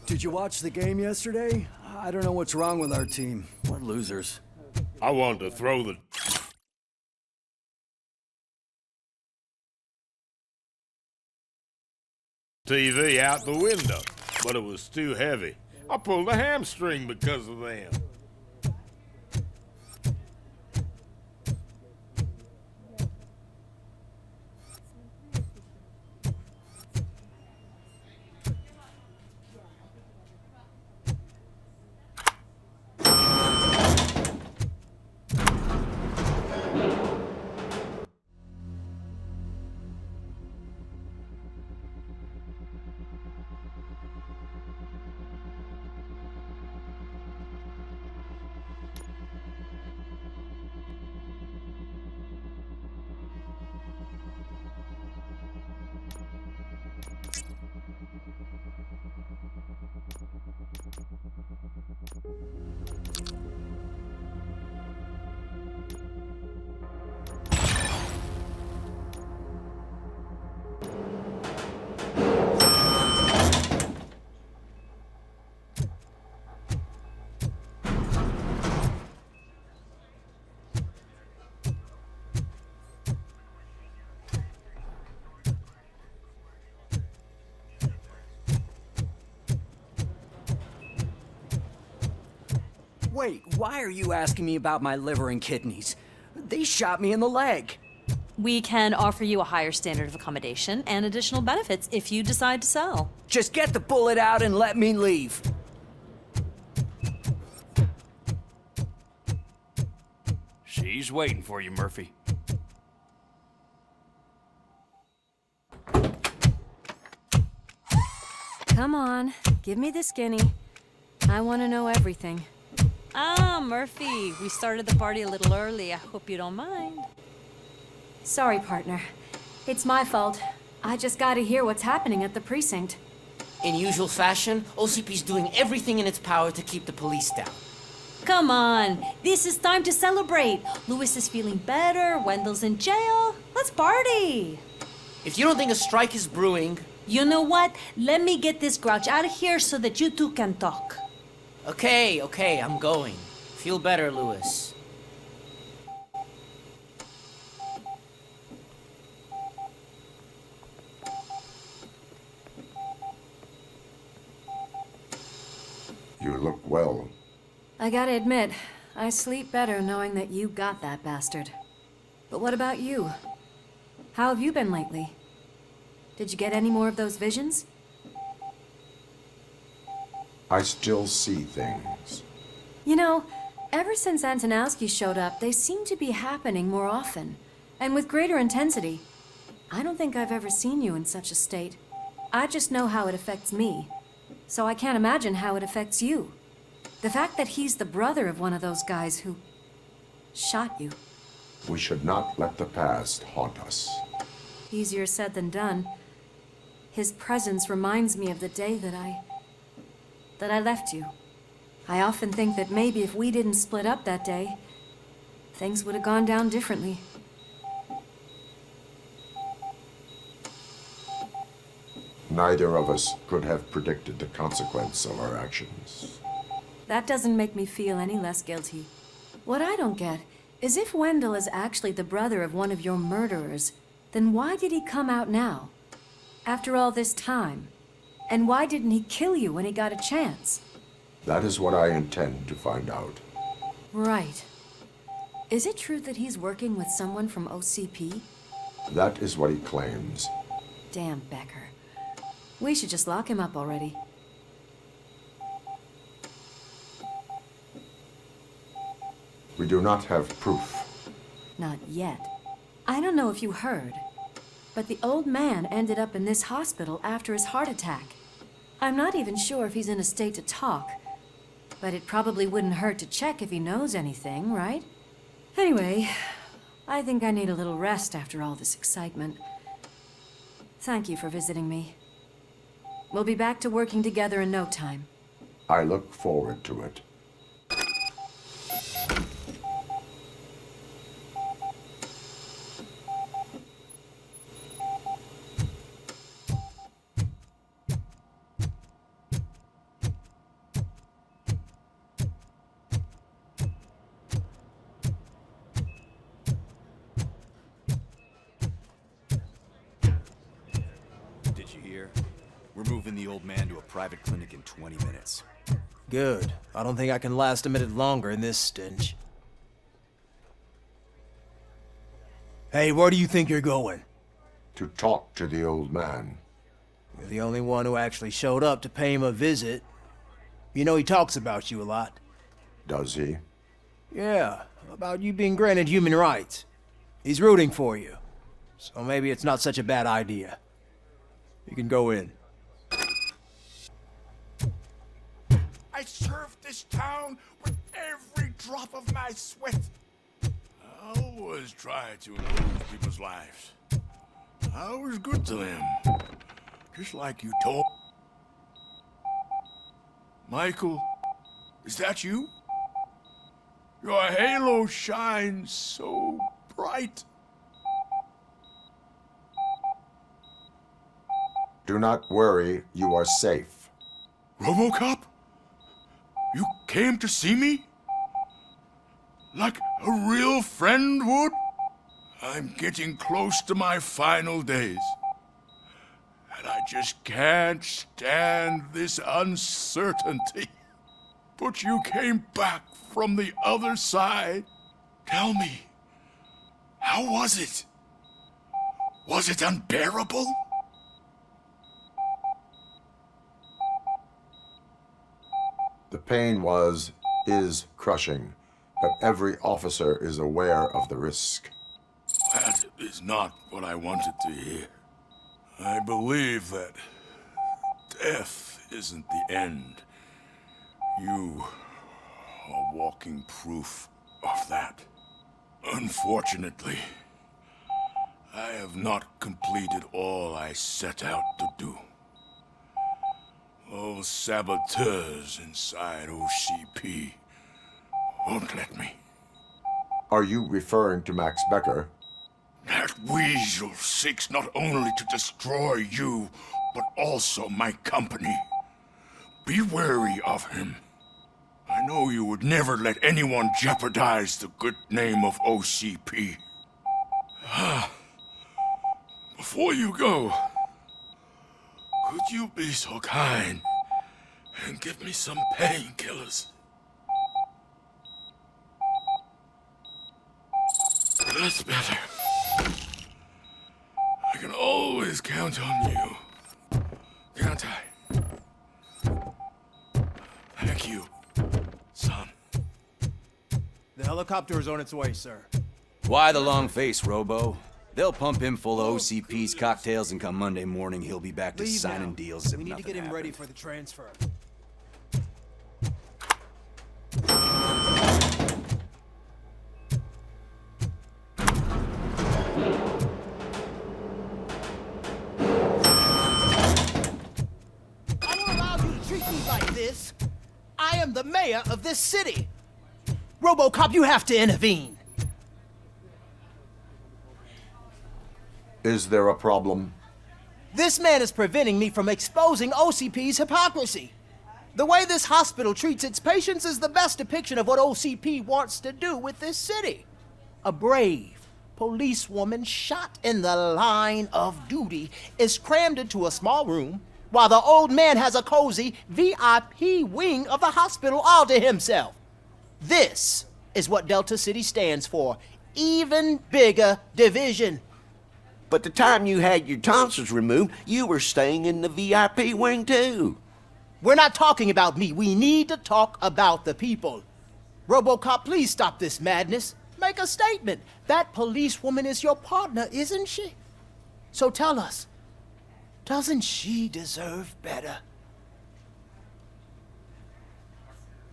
Did you watch the game yesterday? I don't know what's wrong with our team. We're losers. I wanted to throw the TV out the window, but it was too heavy. I pulled a hamstring because of them. Wait, why are you asking me about my liver and kidneys? They shot me in the leg. We can offer you a higher standard of accommodation and additional benefits if you decide to sell. Just get the bullet out and let me leave. She's waiting for you, Murphy. Come on, give me the skinny. I want to know everything. Ah, Murphy, we started the party a little early. I hope you don't mind. Sorry, partner. It's my fault. I just gotta hear what's happening at the precinct. In usual fashion, OCP's doing everything in its power to keep the police down. Come on, this is time to celebrate. Louis is feeling better, Wendell's in jail. Let's party. If you don't think a strike is brewing... You know what? Let me get this grouch out of here so that you two can talk. Okay, I'm going. Feel better, Louis. You look well. I gotta admit, I sleep better knowing that you got that bastard. But what about you? How have you been lately? Did you get any more of those visions? I still see things. You know, ever since Antonowski showed up, they seem to be happening more often, and with greater intensity. I don't think I've ever seen you in such a state. I just know how it affects me, so I can't imagine how it affects you. The fact that he's the brother of one of those guys who shot you. We should not let the past haunt us. Easier said than done. His presence reminds me of the day that I left you. I often think that maybe if we didn't split up that day, things would have gone down differently. Neither of us could have predicted the consequence of our actions. That doesn't make me feel any less guilty. What I don't get is if Wendell is actually the brother of one of your murderers, then why did he come out now? After all this time? And why didn't he kill you when he got a chance? That is what I intend to find out. Right. Is it true that he's working with someone from OCP? That is what he claims. Damn Becker. We should just lock him up already. We do not have proof. Not yet. I don't know if you heard, but the old man ended up in this hospital after his heart attack. I'm not even sure if he's in a state to talk, but it probably wouldn't hurt to check if he knows anything, right? Anyway, I think I need a little rest after all this excitement. Thank you for visiting me. We'll be back to working together in no time. I look forward to it. the old man to a private clinic in 20 minutes. Good. I don't think I can last a minute longer in this stench. Hey, where do you think you're going? To talk to the old man. You're the only one who actually showed up to pay him a visit. You know he talks about you a lot. Does he? Yeah, about you being granted human rights. He's rooting for you. So maybe it's not such a bad idea. You can go in. I served this town with every drop of my sweat. I always tried to improve people's lives. I was good to them. Just like you told. Michael, is that you? Your halo shines so bright. Do not worry, you are safe. RoboCop? You came to see me? Like a real friend would? I'm getting close to my final days. And I just can't stand this uncertainty. But you came back from the other side. Tell me, how was it? Was it unbearable? The pain is crushing, but every officer is aware of the risk. That is not what I wanted to hear. I believe that death isn't the end. You are walking proof of that. Unfortunately, I have not completed all I set out to do. Those saboteurs inside OCP won't let me. Are you referring to Max Becker? That weasel seeks not only to destroy you, but also my company. Be wary of him. I know you would never let anyone jeopardize the good name of OCP. Before you go, could you be so kind and give me some painkillers? That's better. I can always count on you. Can't I? Thank you, son. The helicopter is on its way, sir. Why the long face, Robo? They'll pump him full of OCP's cocktails, and come Monday morning, he'll be back to Leave signing now. deals as if We need to nothing get him ready happened. for the transfer. I don't allow you to treat me like this. I am the mayor of this city. RoboCop, you have to intervene. Is there a problem? This man is preventing me from exposing OCP's hypocrisy. The way this hospital treats its patients is the best depiction of what OCP wants to do with this city. A brave policewoman shot in the line of duty is crammed into a small room, while the old man has a cozy VIP wing of the hospital all to himself. This is what Delta City stands for. Even bigger division. But the time you had your tonsils removed, you were staying in the VIP wing too. We're not talking about me. We need to talk about the people. RoboCop, please stop this madness. Make a statement. That policewoman is your partner, isn't she? So tell us, doesn't she deserve better?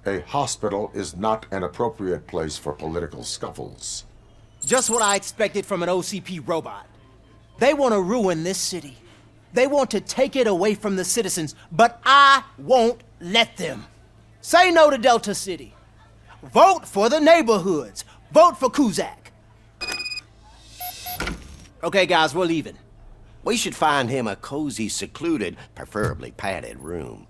A hospital is not an appropriate place for political scuffles. Just what I expected from an OCP robot. They want to ruin this city. They want to take it away from the citizens, but I won't let them. Say no to Delta City. Vote for the neighborhoods. Vote for Kuzak. Okay, guys, we're leaving. We should find him a cozy, secluded, preferably padded room.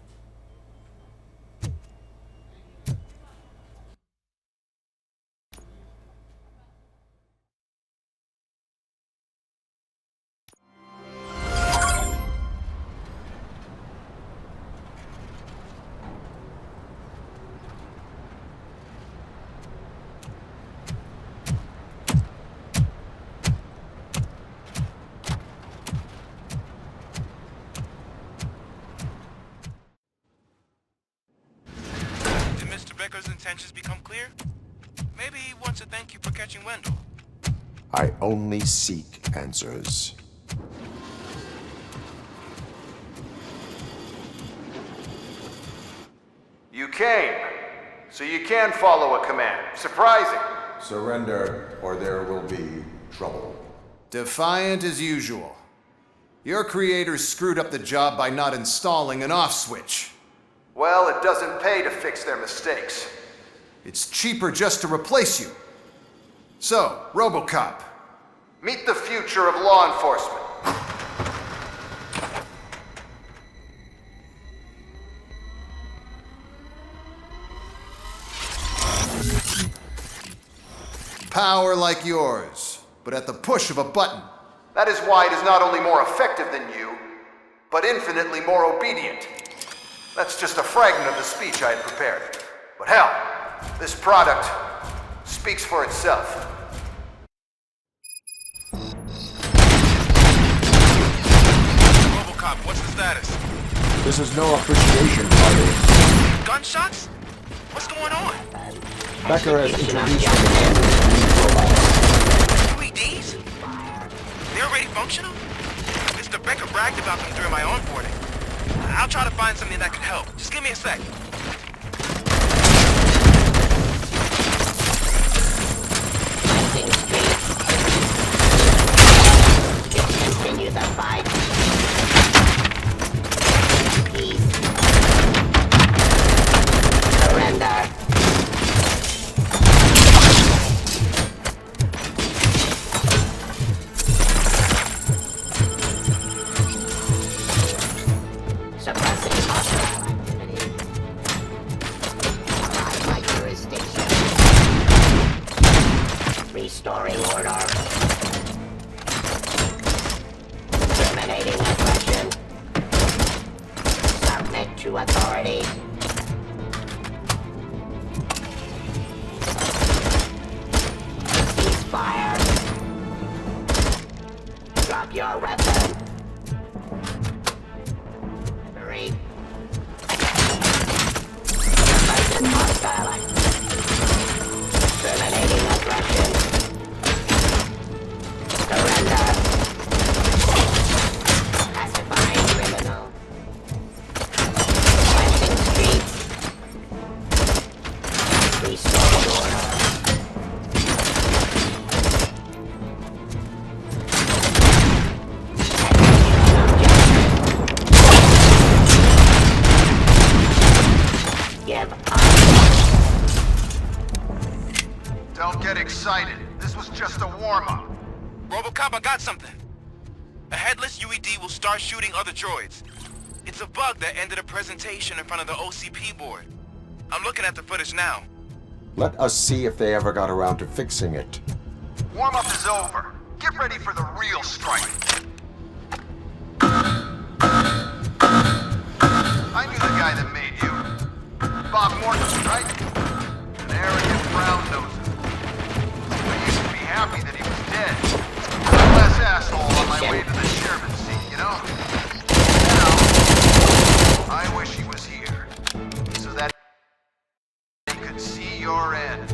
Becker's intentions become clear, maybe he wants to thank you for catching Wendell. I only seek answers. You came, so you can follow a command. Surprising. Surrender, or there will be trouble. Defiant as usual. Your creators screwed up the job by not installing an off switch. Well, it doesn't pay to fix their mistakes. It's cheaper just to replace you. So, RoboCop. Meet the future of law enforcement. Power like yours, but at the push of a button. That is why it is not only more effective than you, but infinitely more obedient. That's just a fragment of the speech I had prepared. But hell, this product speaks for itself. RoboCop, what's the status? This is no appreciation party. Gunshots? What's going on? Becker has introduced me. UEDs? They're already functional? Mr. Becker bragged about them during my onboarding. I'll try to find something that could help. Just give me a sec. Continue the fight. Peace. Surrender. Suppressing hostile activity. Arrive by jurisdiction. Restoring order. Terminating aggression. Submit to authority. Ceasefire. Drop your weapon. Three. Suppressing hostile activity. Terminating aggression. Surrender. Pacifying criminal. Cleansing streets. Restoring order. Give up. Don't get excited. This was just a warm-up. RoboCop, I got something. A headless UED will start shooting other droids. It's a bug that ended a presentation in front of the OCP board. I'm looking at the footage now. Let us see if they ever got around to fixing it. Warm-up is over. Get ready for the real strike. I knew the guy that made you. Bob Morton, right? An arrogant brown noser. I used to be happy that he was dead. One less asshole on my way to the chairman's seat, you know? Now, I wish he was here. So that he could see your end.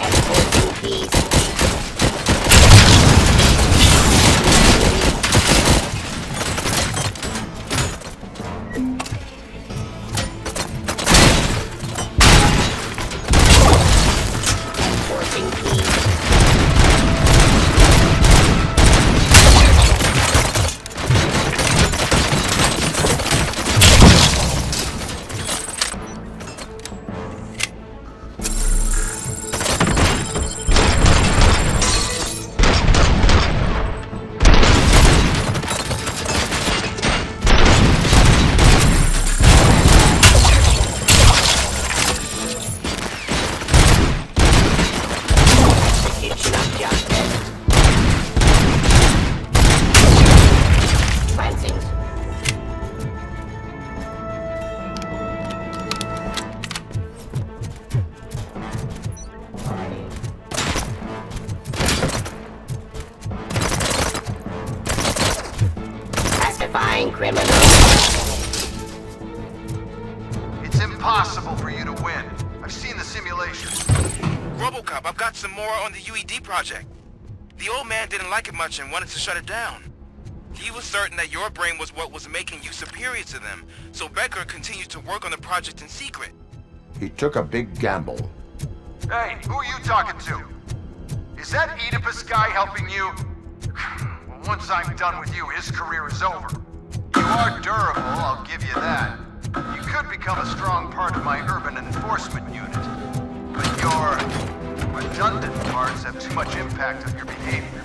Enforcing peace. Enforcing peace. Identifying criminal. It's impossible for you to win. I've seen the simulation. RoboCop, I've got some more on the UED project. The old man didn't like it much and wanted to shut it down. He was certain that your brain was what was making you superior to them, so Becker continued to work on the project in secret. He took a big gamble. Hey, who are you talking to? Is that Oedipus guy helping you? Well, once I'm done with you, his career is over. You are durable, I'll give you that. You could become a strong part of my urban enforcement unit. But your redundant parts have too much impact on your behavior.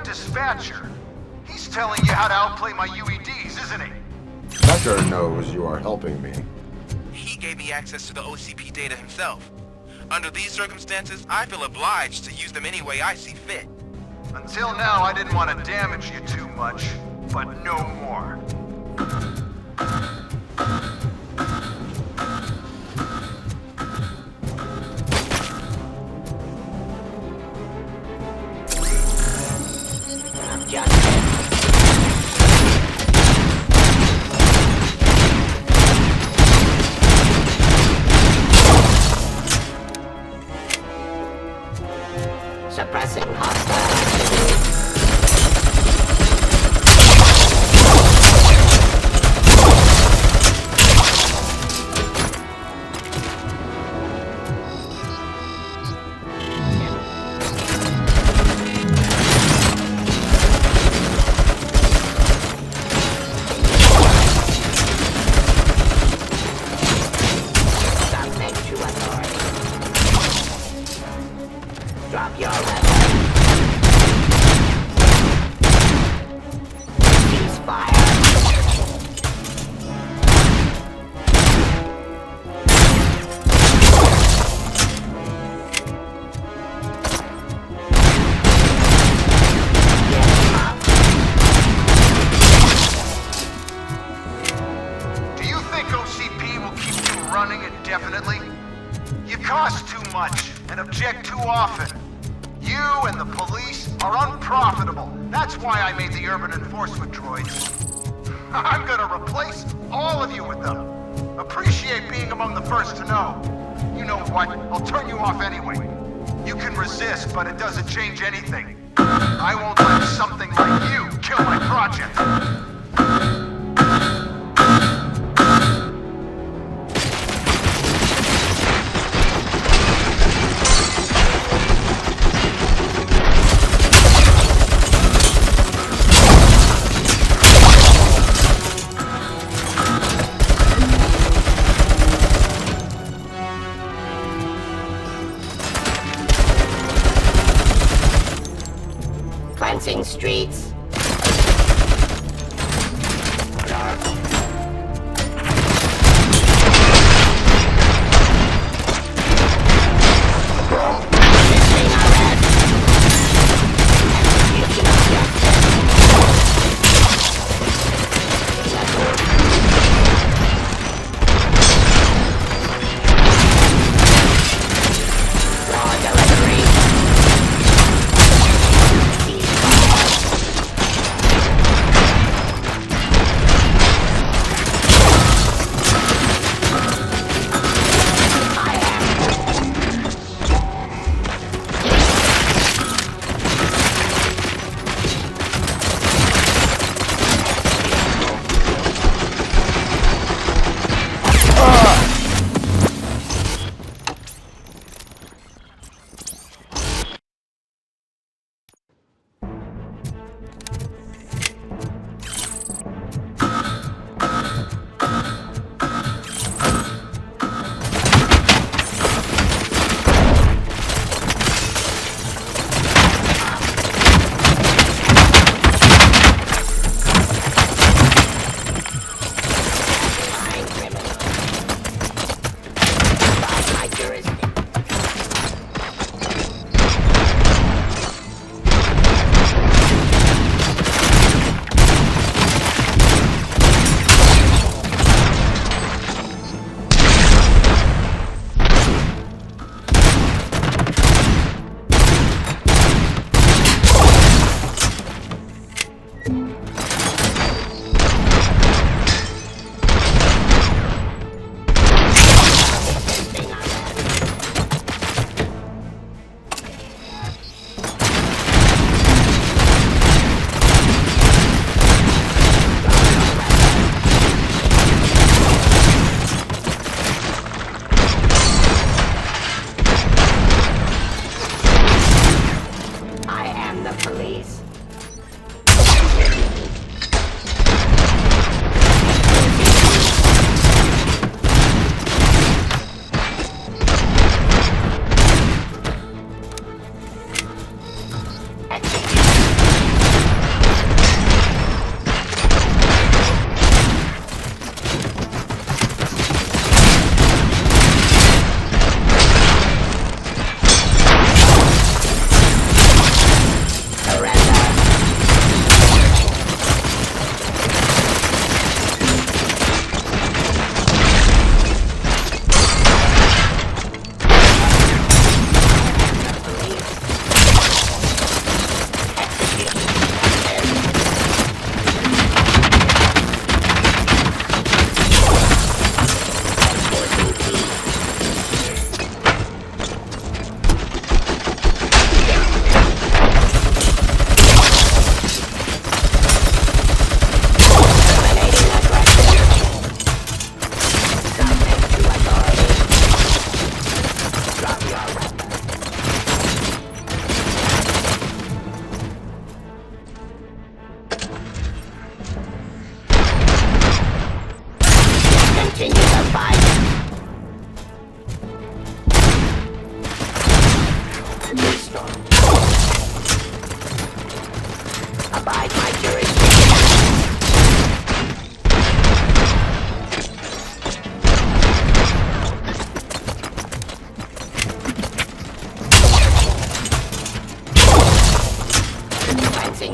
Dispatcher. He's telling you how to outplay my UEDs, isn't he? Becker knows you are helping me. He gave me access to the OCP data himself. Under these circumstances, I feel obliged to use them any way I see fit. Until now, I didn't want to damage you too much, but no more. Suppressing hostile I'm gonna replace all of you with them. Appreciate being among the first to know. You know what? I'll turn you off anyway. You can resist, but it doesn't change anything. I won't let something like you kill my project. Cleansing streets.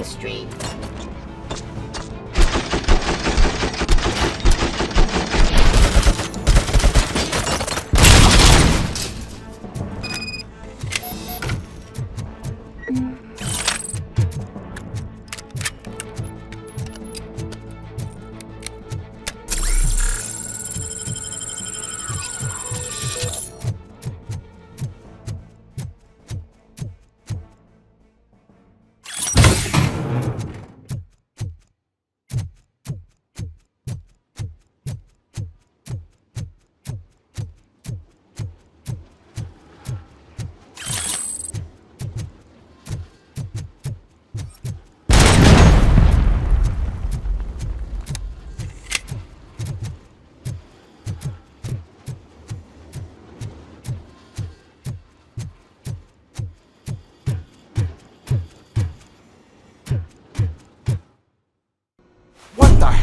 Street.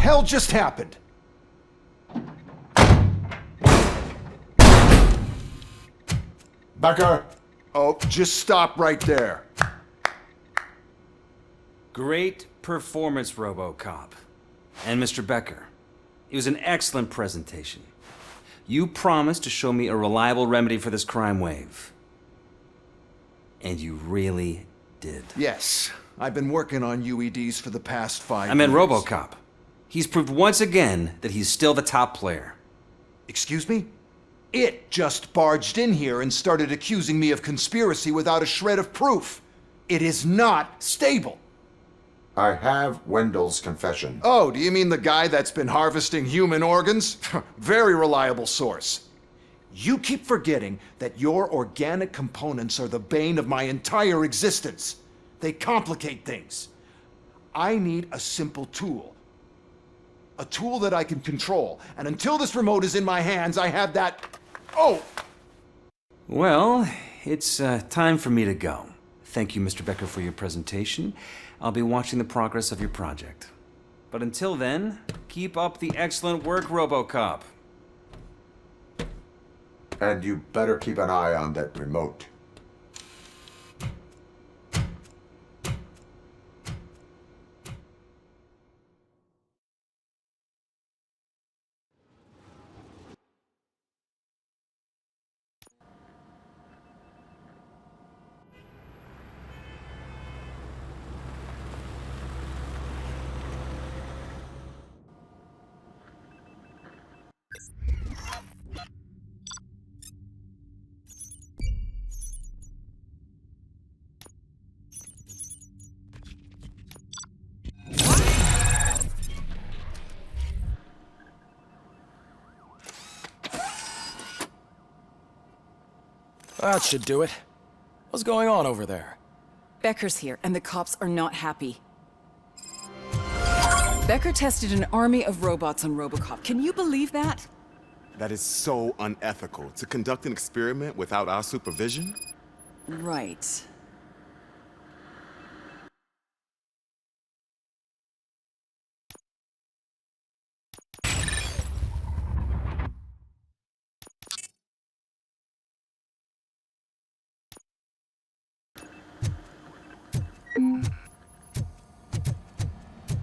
hell just happened? Becker! Oh, just stop right there. Great performance, RoboCop. And Mr. Becker, it was an excellent presentation. You promised to show me a reliable remedy for this crime wave. And you really did. Yes, I've been working on UEDs for the past 5 years. I meant RoboCop. He's proved once again that he's still the top player. Excuse me? It just barged in here and started accusing me of conspiracy without a shred of proof. It is not stable. I have Wendell's confession. Oh, do you mean the guy that's been harvesting human organs? Very reliable source. You keep forgetting that your organic components are the bane of my entire existence. They complicate things. I need a simple tool. A tool that I can control. And until this remote is in my hands, I have that... Oh! Well, it's time for me to go. Thank you, Mr. Becker, for your presentation. I'll be watching the progress of your project. But until then, keep up the excellent work, RoboCop. And you better keep an eye on that remote. That should do it. What's going on over there? Becker's here, and the cops are not happy. Becker tested an army of robots on RoboCop. Can you believe that? That is so unethical. To conduct an experiment without our supervision? Right.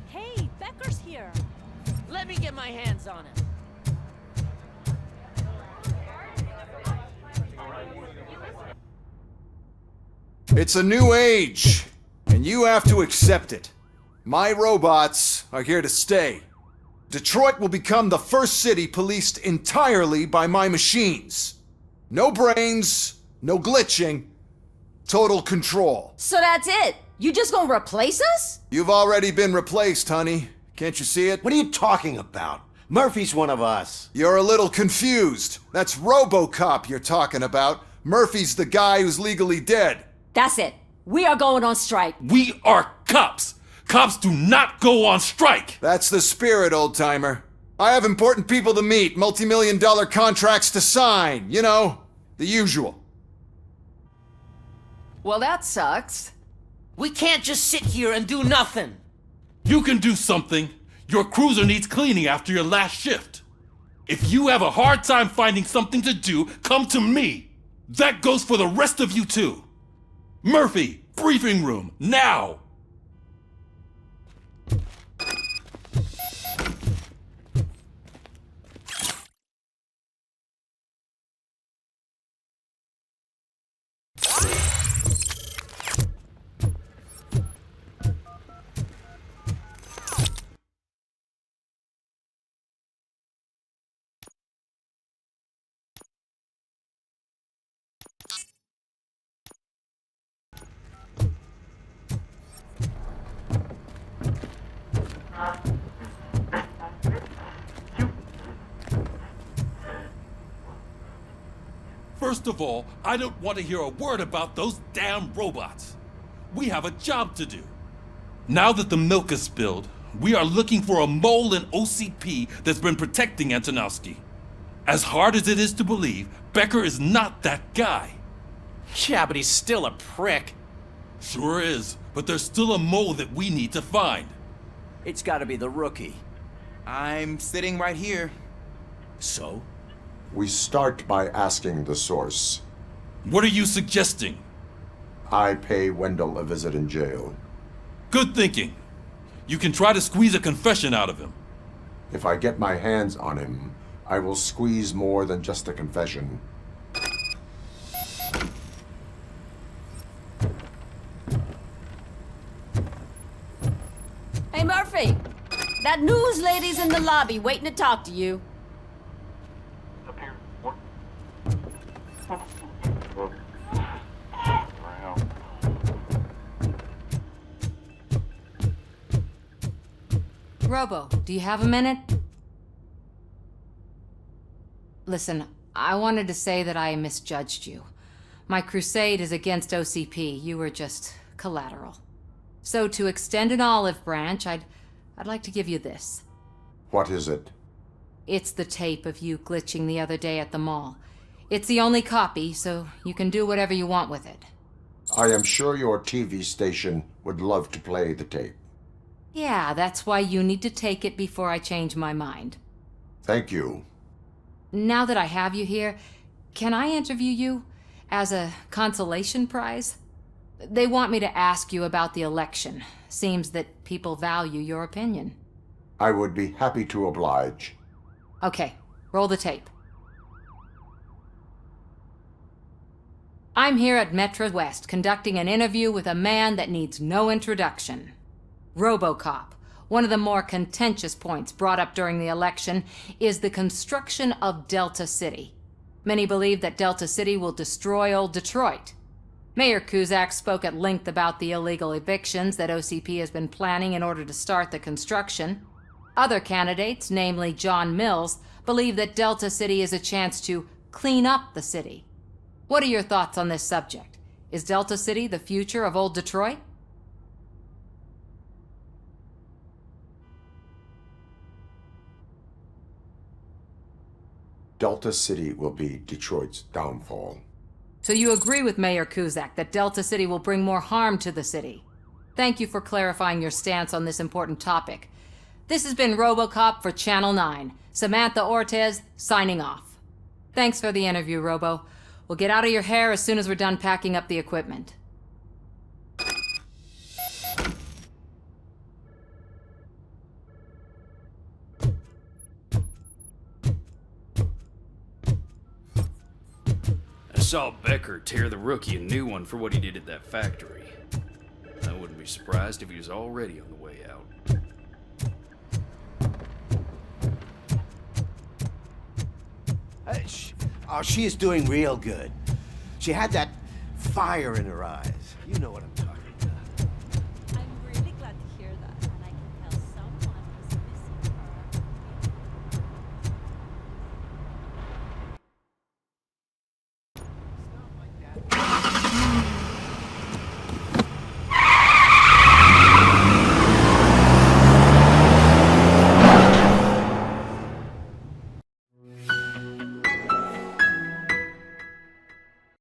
Hey, Becker's here. Let me get my hands on him. It's a new age, and you have to accept it. My robots are here to stay. Detroit will become the first city policed entirely by my machines. No brains, no glitching, total control. So that's it? You just gonna replace us? You've already been replaced, honey. Can't you see it? What are you talking about? Murphy's one of us. You're a little confused. That's RoboCop you're talking about. Murphy's the guy who's legally dead. That's it. We are going on strike. We are cops. Cops do not go on strike. That's the spirit, old-timer. I have important people to meet, multi-million-dollar contracts to sign. You know, the usual. Well, that sucks. We can't just sit here and do nothing. You can do something. Your cruiser needs cleaning after your last shift. If you have a hard time finding something to do, come to me. That goes for the rest of you too. Murphy, briefing room, now! First of all, I don't want to hear a word about those damn robots. We have a job to do. Now that the milk is spilled, we are looking for a mole in OCP that's been protecting Antonowski. As hard as it is to believe, Becker is not that guy. Yeah, but he's still a prick. Sure is, but there's still a mole that we need to find. It's gotta be the rookie. I'm sitting right here. So? We start by asking the source. What are you suggesting? I pay Wendell a visit in jail. Good thinking. You can try to squeeze a confession out of him. If I get my hands on him, I will squeeze more than just a confession. Hey, Murphy! That news lady's in the lobby waiting to talk to you. Robo, do you have a minute? Listen, I wanted to say that I misjudged you. My crusade is against OCP. You were just collateral. So to extend an olive branch, I'd like to give you this. What is it? It's the tape of you glitching the other day at the mall. It's the only copy, so you can do whatever you want with it. I am sure your TV station would love to play the tape. Yeah, that's why you need to take it before I change my mind. Thank you. Now that I have you here, can I interview you as a consolation prize? They want me to ask you about the election. Seems that people value your opinion. I would be happy to oblige. Okay, roll the tape. I'm here at Metro West conducting an interview with a man that needs no introduction. RoboCop. One of the more contentious points brought up during the election is the construction of Delta City. Many believe that Delta City will destroy old Detroit. Mayor Cusack spoke at length about the illegal evictions that OCP has been planning in order to start the construction. Other candidates, namely John Mills, believe that Delta City is a chance to clean up the city. What are your thoughts on this subject? Is Delta City the future of old Detroit? Delta City will be Detroit's downfall. So you agree with Mayor Cusack that Delta City will bring more harm to the city? Thank you for clarifying your stance on this important topic. This has been RoboCop for Channel 9. Samantha Ortez, signing off. Thanks for the interview, Robo. We'll get out of your hair as soon as we're done packing up the equipment. I saw Becker tear the rookie a new one for what he did at that factory. I wouldn't be surprised if he was already on the way out. Oh, she is doing real good. She had that fire in her eyes. You know what I'm